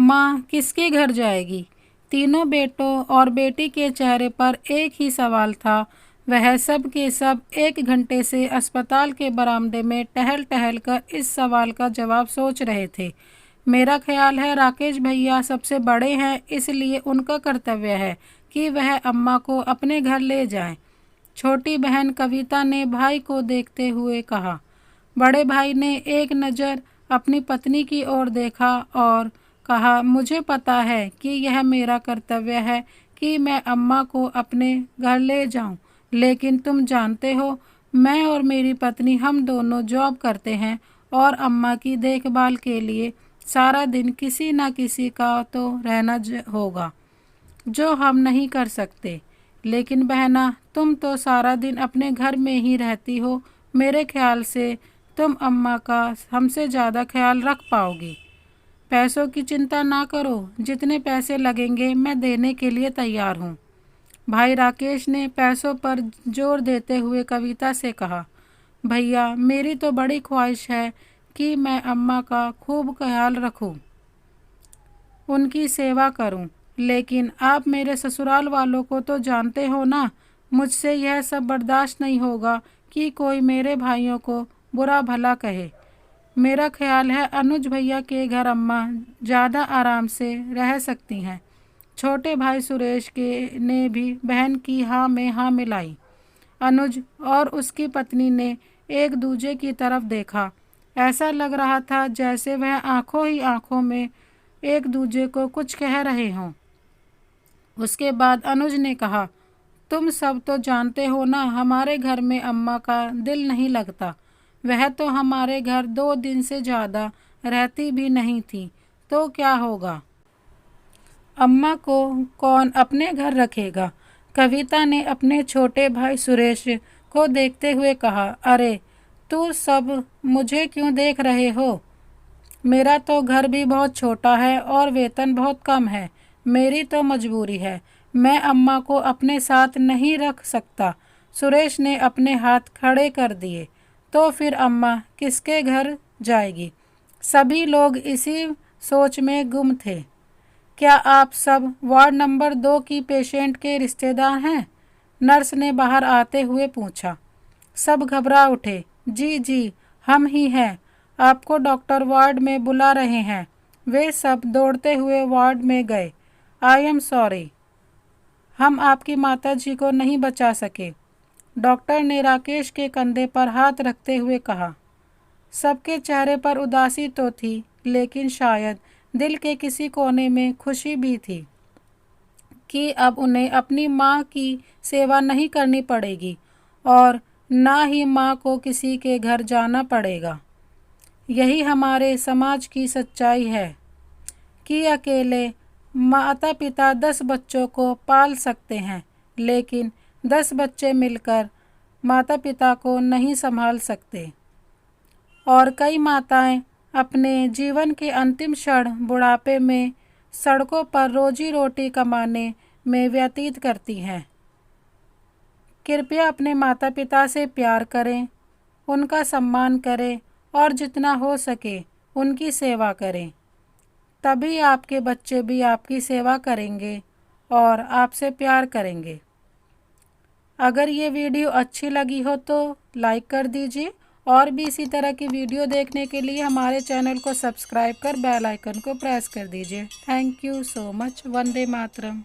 माँ किसके घर जाएगी? तीनों बेटों और बेटी के चेहरे पर एक ही सवाल था। वह सब के सब 1 घंटे से अस्पताल के बरामदे में टहल टहल कर इस सवाल का जवाब सोच रहे थे। मेरा ख्याल है राकेश भैया सबसे बड़े हैं, इसलिए उनका कर्तव्य है कि वह अम्मा को अपने घर ले जाएं। छोटी बहन कविता ने भाई को देखते हुए कहा। बड़े भाई ने एक नज़र अपनी पत्नी की ओर देखा और कहा, मुझे पता है कि यह मेरा कर्तव्य है कि मैं अम्मा को अपने घर ले जाऊं, लेकिन तुम जानते हो मैं और मेरी पत्नी हम दोनों जॉब करते हैं और अम्मा की देखभाल के लिए सारा दिन किसी न किसी का तो रहना होगा, जो हम नहीं कर सकते। लेकिन बहना, तुम तो सारा दिन अपने घर में ही रहती हो, मेरे ख्याल से तुम अम्मा का हमसे ज़्यादा ख्याल रख पाओगी। पैसों की चिंता ना करो, जितने पैसे लगेंगे मैं देने के लिए तैयार हूँ। भाई राकेश ने पैसों पर जोर देते हुए कविता से कहा, भैया मेरी तो बड़ी ख्वाहिश है कि मैं अम्मा का खूब ख्याल रखूं, उनकी सेवा करूं, लेकिन आप मेरे ससुराल वालों को तो जानते हो ना, मुझसे यह सब बर्दाश्त नहीं होगा कि कोई मेरे भाइयों को बुरा भला कहे। मेरा ख्याल है अनुज भैया के घर अम्मा ज़्यादा आराम से रह सकती हैं। छोटे भाई सुरेश के ने भी बहन की हाँ में हाँ मिलाई। अनुज और उसकी पत्नी ने एक दूजे की तरफ देखा। ऐसा लग रहा था जैसे वह आंखों ही आंखों में एक दूजे को कुछ कह रहे हों। उसके बाद अनुज ने कहा, तुम सब तो जानते हो ना, हमारे घर में अम्मा का दिल नहीं लगता। वह तो हमारे घर 2 दिन से ज़्यादा रहती भी नहीं थी, तो क्या होगा? अम्मा को कौन अपने घर रखेगा? कविता ने अपने छोटे भाई सुरेश को देखते हुए कहा, अरे तू सब मुझे क्यों देख रहे हो? मेरा तो घर भी बहुत छोटा है और वेतन बहुत कम है। मेरी तो मजबूरी है, मैं अम्मा को अपने साथ नहीं रख सकता। सुरेश ने अपने हाथ खड़े कर दिए। तो फिर अम्मा किसके घर जाएगी? सभी लोग इसी सोच में गुम थे। क्या आप सब वार्ड नंबर 2 की पेशेंट के रिश्तेदार हैं? नर्स ने बाहर आते हुए पूछा। सब घबरा उठे। जी जी, हम ही हैं, आपको डॉक्टर वार्ड में बुला रहे हैं। वे सब दौड़ते हुए वार्ड में गए। आई एम सॉरी, हम आपकी माताजी को नहीं बचा सके, डॉक्टर ने राकेश के कंधे पर हाथ रखते हुए कहा। सबके चेहरे पर उदासी तो थी, लेकिन शायद दिल के किसी कोने में खुशी भी थी कि अब उन्हें अपनी माँ की सेवा नहीं करनी पड़ेगी और ना ही माँ को किसी के घर जाना पड़ेगा। यही हमारे समाज की सच्चाई है कि अकेले माता पिता 10 बच्चों को पाल सकते हैं, लेकिन 10 बच्चे मिलकर माता पिता को नहीं संभाल सकते। और कई माताएं अपने जीवन के अंतिम क्षण बुढ़ापे में सड़कों पर रोजी रोटी कमाने में व्यतीत करती हैं। कृपया अपने माता पिता से प्यार करें, उनका सम्मान करें और जितना हो सके उनकी सेवा करें। तभी आपके बच्चे भी आपकी सेवा करेंगे और आपसे प्यार करेंगे। अगर ये वीडियो अच्छी लगी हो तो लाइक कर दीजिए और भी इसी तरह की वीडियो देखने के लिए हमारे चैनल को सब्सक्राइब कर बेल आइकन को प्रेस कर दीजिए। Thank you so much. Vande Mataram.